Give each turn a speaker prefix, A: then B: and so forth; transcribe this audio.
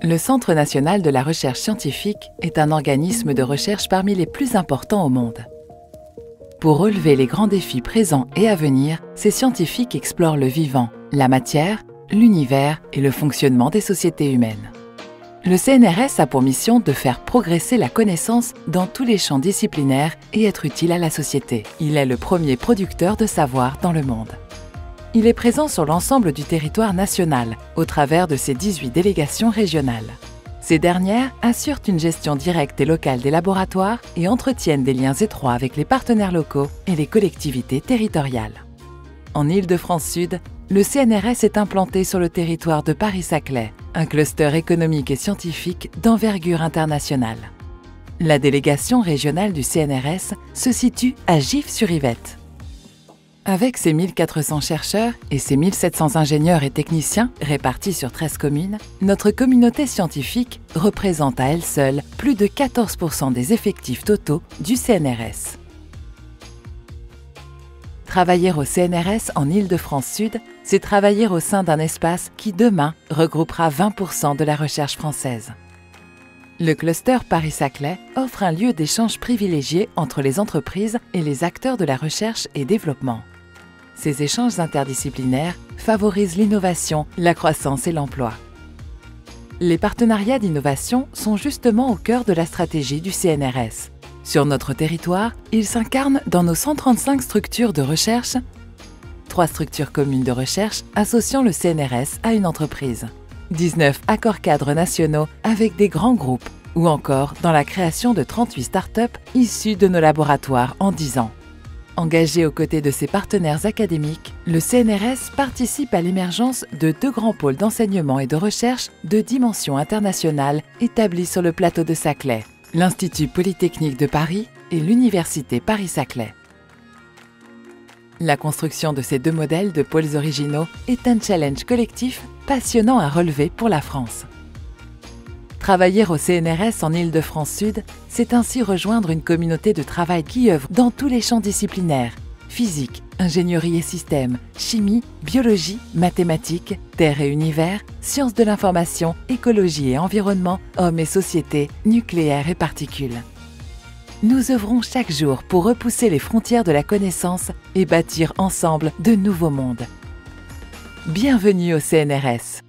A: Le Centre national de la recherche scientifique est un organisme de recherche parmi les plus importants au monde. Pour relever les grands défis présents et à venir, ces scientifiques explorent le vivant, la matière, l'univers et le fonctionnement des sociétés humaines. Le CNRS a pour mission de faire progresser la connaissance dans tous les champs disciplinaires et être utile à la société. Il est le premier producteur de savoir dans le monde. Il est présent sur l'ensemble du territoire national, au travers de ses 18 délégations régionales. Ces dernières assurent une gestion directe et locale des laboratoires et entretiennent des liens étroits avec les partenaires locaux et les collectivités territoriales. En Île-de-France-Sud, le CNRS est implanté sur le territoire de Paris-Saclay, un cluster économique et scientifique d'envergure internationale. La délégation régionale du CNRS se situe à Gif-sur-Yvette. Avec ses 1400 chercheurs et ses 1700 ingénieurs et techniciens répartis sur 13 communes, notre communauté scientifique représente à elle seule plus de 14% des effectifs totaux du CNRS. Travailler au CNRS en Île-de-France-Sud, c'est travailler au sein d'un espace qui, demain, regroupera 20% de la recherche française. Le cluster Paris-Saclay offre un lieu d'échange privilégié entre les entreprises et les acteurs de la recherche et développement. Ces échanges interdisciplinaires favorisent l'innovation, la croissance et l'emploi. Les partenariats d'innovation sont justement au cœur de la stratégie du CNRS. Sur notre territoire, ils s'incarnent dans nos 135 structures de recherche, 3 structures communes de recherche associant le CNRS à une entreprise, 19 accords cadres nationaux avec des grands groupes, ou encore dans la création de 38 startups issues de nos laboratoires en 10 ans. Engagé aux côtés de ses partenaires académiques, le CNRS participe à l'émergence de 2 grands pôles d'enseignement et de recherche de dimension internationale établis sur le plateau de Saclay, l'Institut Polytechnique de Paris et l'Université Paris-Saclay. La construction de ces 2 modèles de pôles originaux est un challenge collectif passionnant à relever pour la France. Travailler au CNRS en Île-de-France-Sud, c'est ainsi rejoindre une communauté de travail qui œuvre dans tous les champs disciplinaires: physique, ingénierie et systèmes, chimie, biologie, mathématiques, terre et univers, sciences de l'information, écologie et environnement, hommes et société, nucléaire et particules. Nous œuvrons chaque jour pour repousser les frontières de la connaissance et bâtir ensemble de nouveaux mondes. Bienvenue au CNRS.